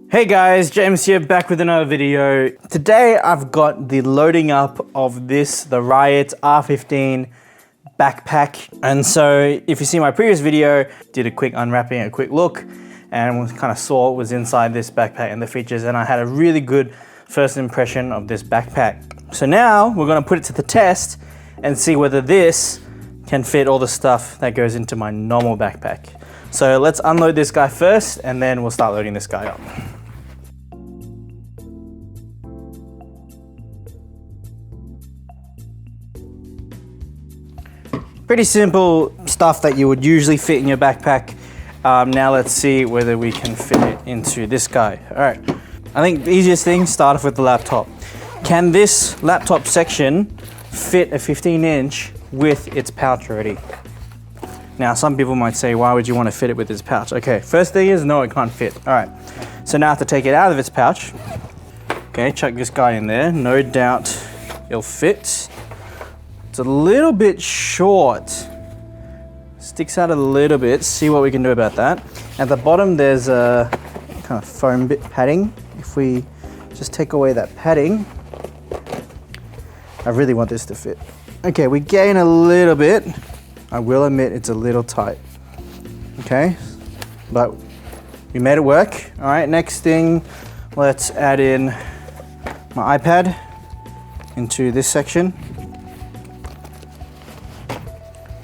Hey guys, James here, back with another video. Today I've got the loading up of the RiutBag R15 backpack. And so if you see my previous video, did a quick unwrapping, a quick look, and kind of saw what was inside this backpack and the features, and I had a really good first impression of this backpack. So now we're gonna put it to the test and see whether this can fit all the stuff that goes into my normal backpack. So let's unload this guy first, and then we'll start loading this guy up. Pretty simple stuff that you would usually fit in your backpack. Now let's see whether we can fit it into this guy. All right, I think the easiest thing, start off with the laptop. Can this laptop section fit a 15-inch with its pouch already? Now, some people might say, why would you want to fit it with its pouch? Okay, first thing is, no, it can't fit. All right, so now I have to take it out of its pouch. Okay, chuck this guy in there. No doubt it'll fit. It's a little bit short. Sticks out a little bit. See what we can do about that. At the bottom, there's a kind of foam bit padding. If we just take away that padding, I really want this to fit. Okay, we gain a little bit. I will admit it's a little tight. Okay, but we made it work. All right, next thing, let's add in my iPad into this section.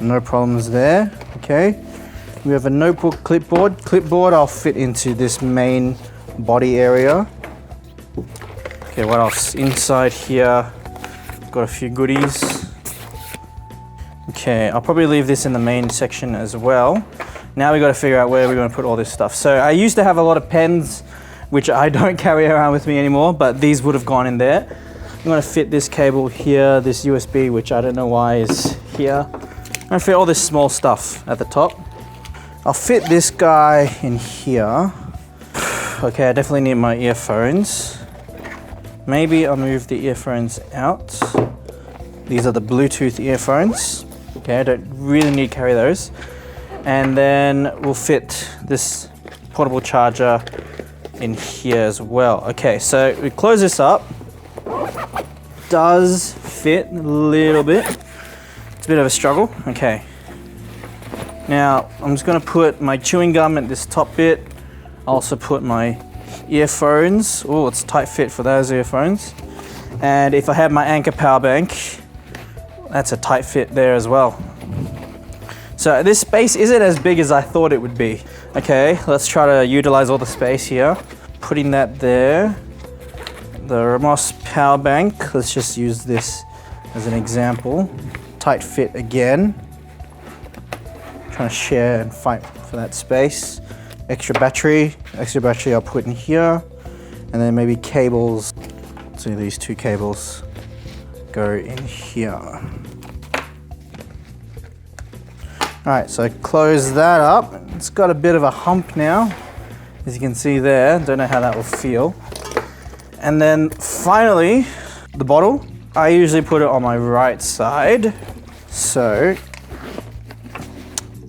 No problems there. Okay, we have a notebook clipboard. Clipboard I'll fit into this main body area. Okay, what else? Inside here, got a few goodies. Okay, I'll probably leave this in the main section as well. Now we got to figure out where we're going to put all this stuff. So I used to have a lot of pens, which I don't carry around with me anymore, but these would have gone in there. I'm going to fit this cable here, this USB, which I don't know why is here. I'm going to fit all this small stuff at the top. I'll fit this guy in here. Okay, I definitely need my earphones. Maybe I'll move the earphones out. These are the Bluetooth earphones. Okay, I don't really need to carry those. And then we'll fit this portable charger in here as well. Okay, so we close this up. Does fit a little bit. It's a bit of a struggle. Okay. Now, I'm just gonna put my chewing gum at this top bit. I'll also put my earphones. Oh, it's a tight fit for those earphones. And if I have my Anker power bank, that's a tight fit there as well. So this space isn't as big as I thought it would be. Okay, let's try to utilize all the space here. Putting that there. The Ramos power bank, let's just use this as an example. Tight fit again. Trying to share and fight for that space. Extra battery I'll put in here. And then maybe cables. So these two cables go in here. All right, so close that up. It's got a bit of a hump now, as you can see there. Don't know how that will feel. And then finally, the bottle. I usually put it on my right side. So,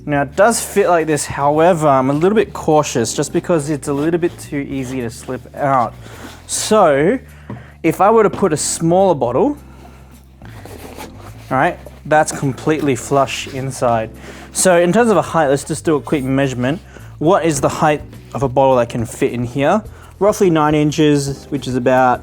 now it does fit like this. However, I'm a little bit cautious just because it's a little bit too easy to slip out. So, if I were to put a smaller bottle, all right, that's completely flush inside. So in terms of a height, let's just do a quick measurement. What is the height of a bottle that can fit in here? Roughly 9 inches, which is about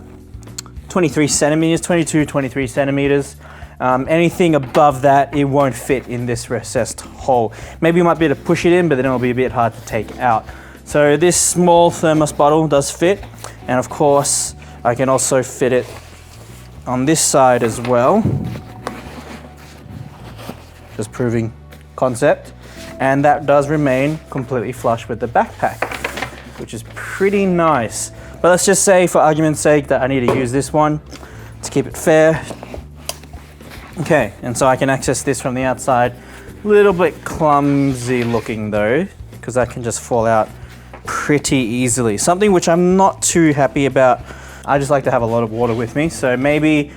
23 centimeters, 22, 23 centimeters. Anything above that, it won't fit in this recessed hole. Maybe you might be able to push it in, but then it'll be a bit hard to take out. So this small thermos bottle does fit. And of course, I can also fit it on this side as well. Just proving concept. And that does remain completely flush with the backpack, which is pretty nice. But let's just say, for argument's sake, that I need to use this one to keep it fair. Okay, and so I can access this from the outside. A little bit clumsy looking though, because that can just fall out pretty easily. Something which I'm not too happy about. I just like to have a lot of water with me, so maybe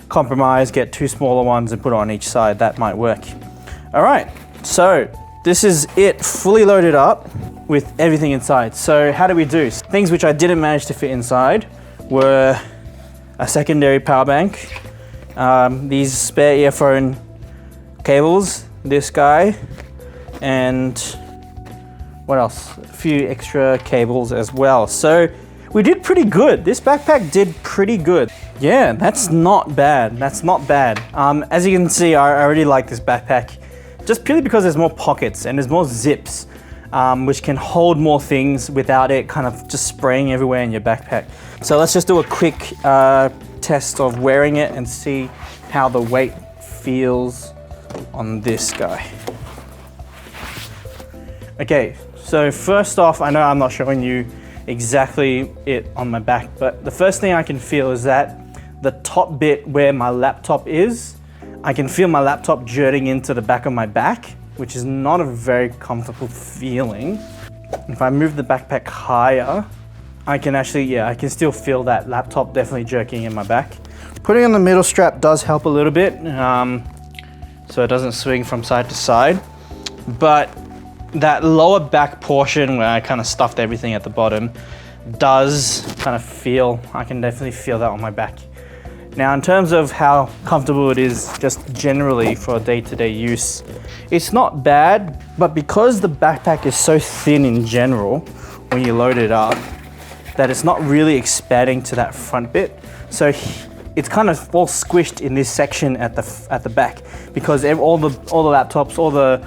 compromise, get two smaller ones and put it on each side. That might work. All right, so this is it fully loaded up with everything inside. So how do we do? Things which I didn't manage to fit inside were a secondary power bank, these spare earphone cables, this guy, and what else? A few extra cables as well. So we did pretty good. This backpack did pretty good. Yeah, that's not bad. That's not bad. As you can see, I already like this backpack just purely because there's more pockets and there's more zips, which can hold more things without it kind of just spraying everywhere in your backpack. So let's just do a quick test of wearing it and see how the weight feels on this guy. Okay, so first off, I know I'm not showing you exactly it on my back, but the first thing I can feel is that the top bit where my laptop is, I can feel my laptop jerking into the back of my back, which is not a very comfortable feeling. If I move the backpack higher, I can actually, yeah, I can still feel that laptop definitely jerking in my back. Putting on the middle strap does help a little bit, so it doesn't swing from side to side, but that lower back portion where I kind of stuffed everything at the bottom does kind of feel, I can definitely feel that on my back. Now, in terms of how comfortable it is just generally for day-to-day use, it's not bad, but because the backpack is so thin in general when you load it up, that it's not really expanding to that front bit. So it's kind of all squished in this section at the back, because all the laptops, all the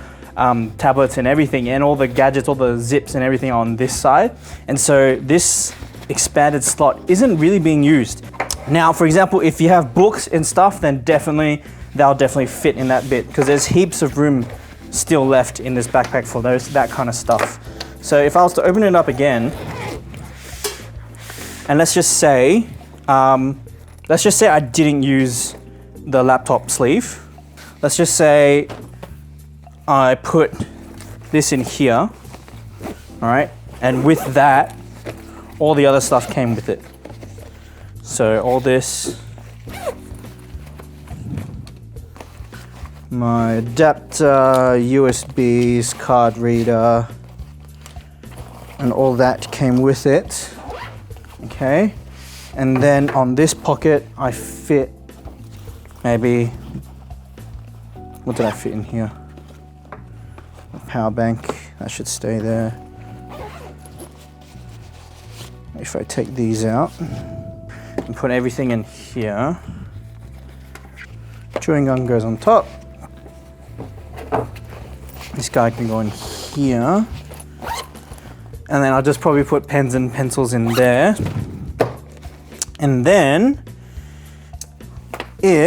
tablets and everything, and all the gadgets, all the zips and everything on this side. And so this expanded slot isn't really being used. Now, for example, if you have books and stuff, then they'll definitely fit in that bit, because there's heaps of room still left in this backpack for that kind of stuff. So if I was to open it up again, and let's just say I didn't use the laptop sleeve. Let's just say I put this in here, all right? And with that, all the other stuff came with it. So all this, my adapter, USBs, card reader, and all that came with it, okay? And then on this pocket, I fit maybe, what did I fit in here? A power bank, that should stay there. If I take these out and put everything in here, chewing gum goes on top. This guy can go in here. And then I'll just probably put pens and pencils in there. And then,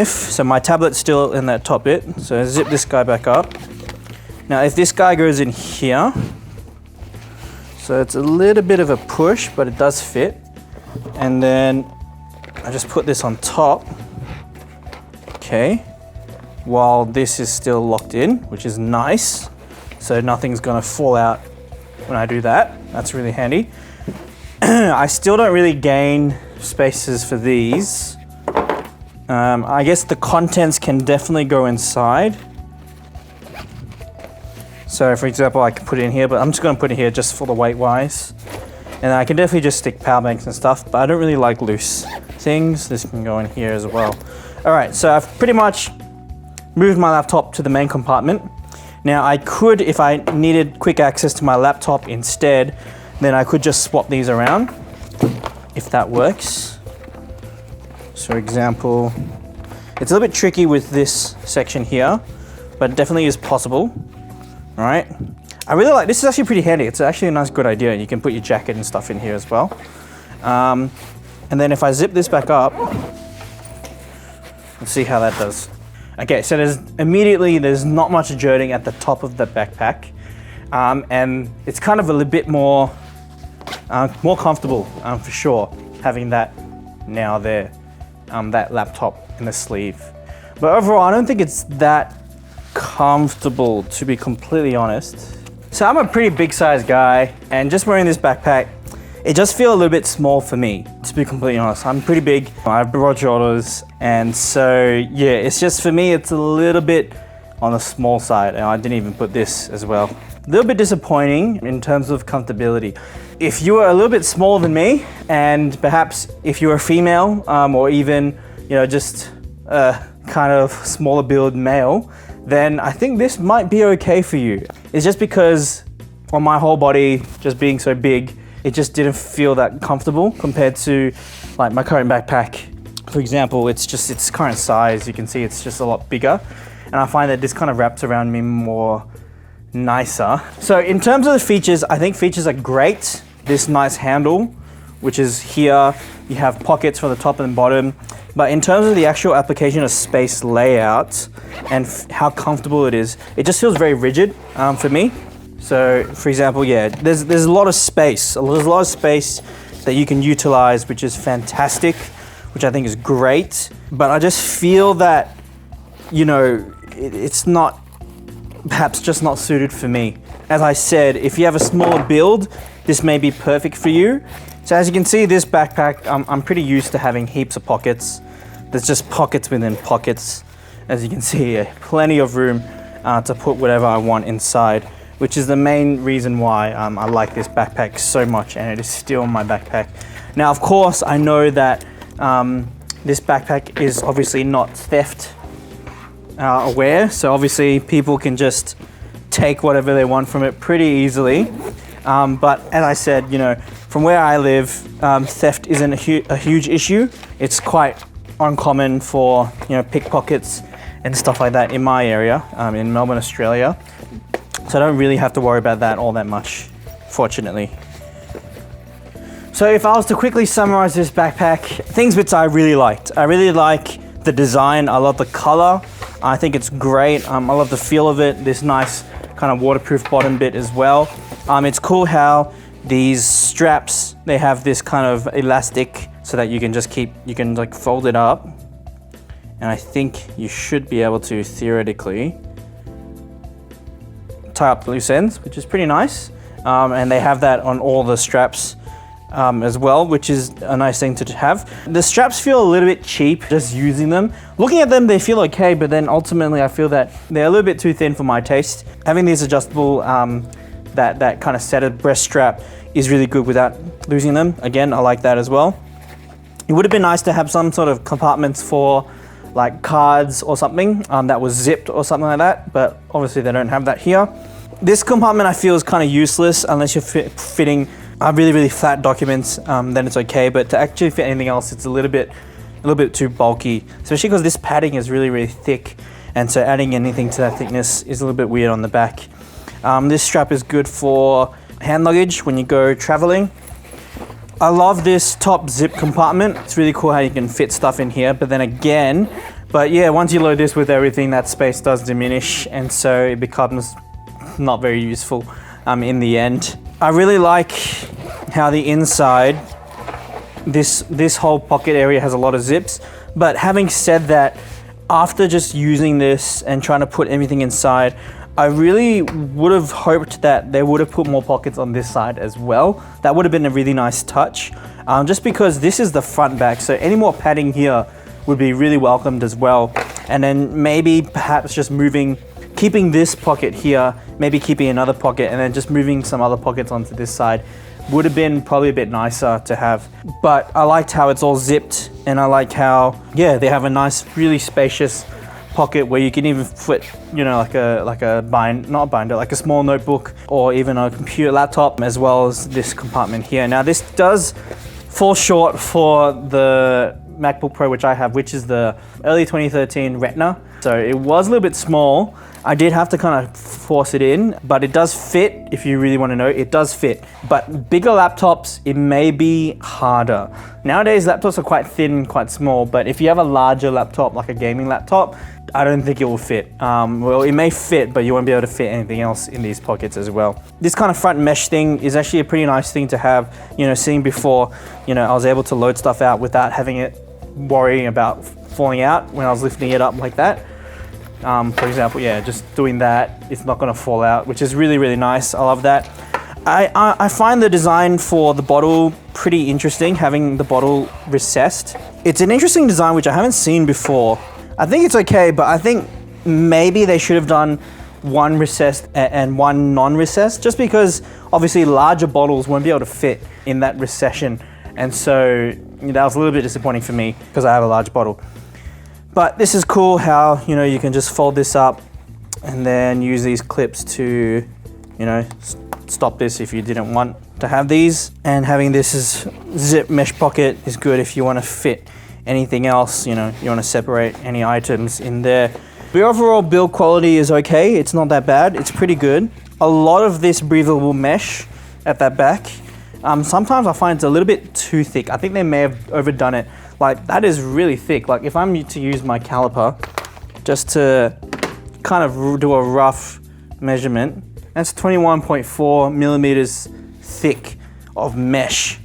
so my tablet's still in that top bit, so I zip this guy back up. Now if this guy goes in here, so it's a little bit of a push, but it does fit. And then I just put this on top, okay, while this is still locked in, which is nice. So nothing's gonna fall out when I do that. That's really handy. I still don't really gain spaces for these. I guess the contents can definitely go inside. So for example, I can put it in here, but I'm just gonna put it here just for the weight wise. And I can definitely just stick power banks and stuff, but I don't really like loose things. This can go in here as well. All right, so I've pretty much moved my laptop to the main compartment. Now I could, if I needed quick access to my laptop instead, then I could just swap these around, if that works. So example, it's a little bit tricky with this section here, but it definitely is possible. All right, I really like, this is actually pretty handy. It's actually a nice, good idea. You can put your jacket and stuff in here as well. And then if I zip this back up, let's see how that does. Okay, so there's not much jerking at the top of the backpack. And it's kind of a little bit more comfortable for sure, having that now there, that laptop in the sleeve. But overall, I don't think it's that comfortable, to be completely honest. So I'm a pretty big size guy, and just wearing this backpack, it just feels a little bit small for me, to be completely honest. I'm pretty big, I have broad shoulders, and so yeah, it's just for me, it's a little bit on the small side, and I didn't even put this as well. A little bit disappointing in terms of comfortability. If you are a little bit smaller than me, and perhaps if you're a female, or even, you know, just a kind of smaller build male, then I think this might be okay for you. It's just because on my whole body, just being so big, it just didn't feel that comfortable compared to like my current backpack. For example, it's current size, you can see it's just a lot bigger. And I find that this kind of wraps around me more nicer. So in terms of the features, I think features are great. This nice handle, which is here, you have pockets for the top and bottom. But in terms of the actual application of space layout and how comfortable it is, it just feels very rigid for me. So for example, yeah, there's a lot of space. There's a lot of space that you can utilize, which is fantastic, which I think is great. But I just feel that, you know, it's not, perhaps just not suited for me. As I said, if you have a smaller build, this may be perfect for you. So as you can see, this backpack, I'm pretty used to having heaps of pockets. There's just pockets within pockets. As you can see, plenty of room to put whatever I want inside, which is the main reason why I like this backpack so much, and it is still my backpack. Now, of course, I know that this backpack is obviously not theft aware, so obviously people can just take whatever they want from it pretty easily. But as I said, you know, from where I live, theft isn't a huge issue. It's quite uncommon for, you know, pickpockets and stuff like that in my area, in Melbourne, Australia. So I don't really have to worry about that all that much, fortunately. So if I was to quickly summarize this backpack, things which I really liked. I really like the design. I love the color. I think it's great. I love the feel of it. This nice kind of waterproof bottom bit as well. It's cool how these straps, they have this kind of elastic so that you can just you can like fold it up. And I think you should be able to theoretically tie up the loose ends, which is pretty nice. And they have that on all the straps as well, which is a nice thing to have. The straps feel a little bit cheap just using them. Looking at them, they feel okay, but then ultimately I feel that they're a little bit too thin for my taste. Having these adjustable, that kind of set breast strap is really good without losing them. Again, I like that as well. It would have been nice to have some sort of compartments for like cards or something that was zipped or something like that, but obviously they don't have that here. This compartment I feel is kind of useless unless you're fitting really, really flat documents, then it's okay. But to actually fit anything else, it's a little bit too bulky, especially because this padding is really, really thick. And so adding anything to that thickness is a little bit weird on the back. This strap is good for hand luggage when you go traveling. I love this top zip compartment. It's really cool how you can fit stuff in here, but yeah, once you load this with everything, that space does diminish, and so it becomes not very useful in the end. I really like how the inside, this whole pocket area has a lot of zips, but having said that, after just using this and trying to put everything inside, I really would have hoped that they would have put more pockets on this side as well. That would have been a really nice touch, just because this is the front back, so any more padding here would be really welcomed as well. And then maybe perhaps just keeping this pocket here, maybe keeping another pocket, and then just moving some other pockets onto this side would have been probably a bit nicer to have. But I liked how it's all zipped, and I like how, yeah, they have a nice, really spacious pocket where you can even fit, you know, like a small notebook or even a computer laptop, as well as this compartment here. Now this does fall short for the MacBook Pro which I have, which is the early 2013 Retina. So it was a little bit small. I did have to kind of force it in, but it does fit. If you really want to know, it does fit. But bigger laptops, it may be harder. Nowadays, laptops are quite thin, quite small, but if you have a larger laptop, like a gaming laptop, I don't think it will fit. Well, it may fit, but you won't be able to fit anything else in these pockets as well. This kind of front mesh thing is actually a pretty nice thing to have. You know, seeing before, you know, I was able to load stuff out without having it worrying about falling out when I was lifting it up like that. For example, yeah, just doing that, it's not gonna fall out, which is really, really nice. I love that. I find the design for the bottle pretty interesting, having the bottle recessed. It's an interesting design which I haven't seen before. I think it's okay, but I think maybe they should have done one recessed and one non-recessed, just because obviously larger bottles won't be able to fit in that recession. And so that was a little bit disappointing for me because I have a large bottle. But this is cool how, you know, you can just fold this up and then use these clips to, you know, stop this if you didn't want to have these. And having this as zip mesh pocket is good if you want to fit anything else, you know, you want to separate any items in there. The overall build quality is okay. It's not that bad. It's pretty good. A lot of this breathable mesh at that back, sometimes I find it's a little bit too thick. I think they may have overdone it. Like, that is really thick. Like, if I'm to use my caliper just to kind of do a rough measurement, that's 21.4 millimeters thick of mesh.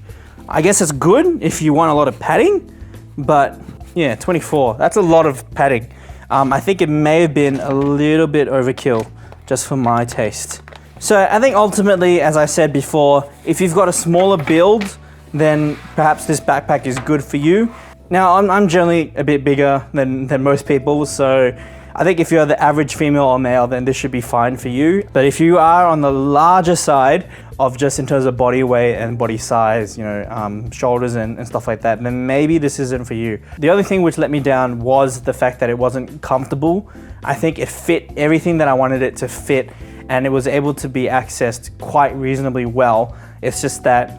I guess it's good if you want a lot of padding, but yeah, 24, that's a lot of padding. I think it may have been a little bit overkill just for my taste. So I think ultimately, as I said before, if you've got a smaller build, then perhaps this backpack is good for you. Now, I'm generally a bit bigger than most people, so I think if you're the average female or male, then this should be fine for you. But if you are on the larger side of just in terms of body weight and body size, you know, shoulders and stuff like that, then maybe this isn't for you. The other thing which let me down was the fact that it wasn't comfortable. I think it fit everything that I wanted it to fit, and it was able to be accessed quite reasonably well. It's just that,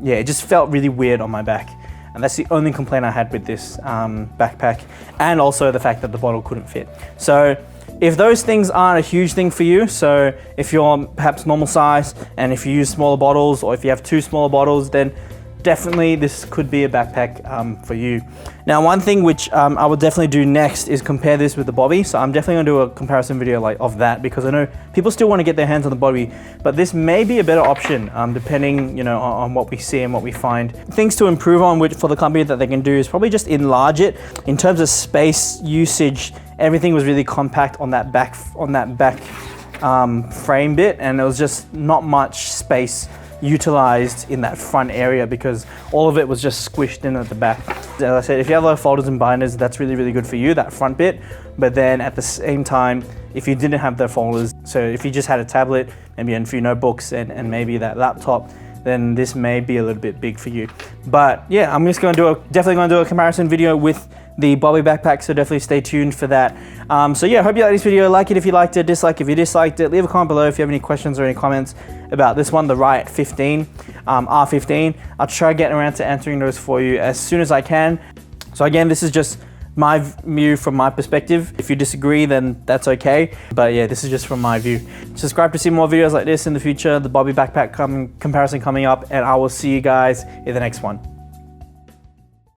yeah, it just felt really weird on my back. And that's the only complaint I had with this backpack, and also the fact that the bottle couldn't fit. So if those things aren't a huge thing for you, so if you're perhaps normal size and if you use smaller bottles, or if you have two smaller bottles, then definitely this could be a backpack for you. Now, one thing which I will definitely do next is compare this with the Bobby. So I'm definitely gonna do a comparison video of that, because I know people still wanna get their hands on the Bobby, but this may be a better option depending, you know, on what we see and what we find. Things to improve on which for the company that they can do is probably just enlarge it. In terms of space usage, everything was really compact on that back frame bit, and there was just not much space utilized in that front area because all of it was just squished in at the back. As I said, if you have a lot of folders and binders, that's really, really good for you, that front bit. But then at the same time, if you didn't have the folders, so if you just had a tablet, maybe a few notebooks and maybe that laptop, then this may be a little bit big for you. But yeah, I'm just definitely gonna do a comparison video with the Bobby backpack, so definitely stay tuned for that. So yeah, hope you liked this video. Like it if you liked it, dislike if you disliked it. Leave a comment below if you have any questions or any comments about this one, the Riot 15, R15. I'll try getting around to answering those for you as soon as I can. So again, this is just my view from my perspective. If you disagree, then that's okay. But yeah, this is just from my view. Subscribe to see more videos like this in the future, the Bobby backpack comparison coming up, and I will see you guys in the next one.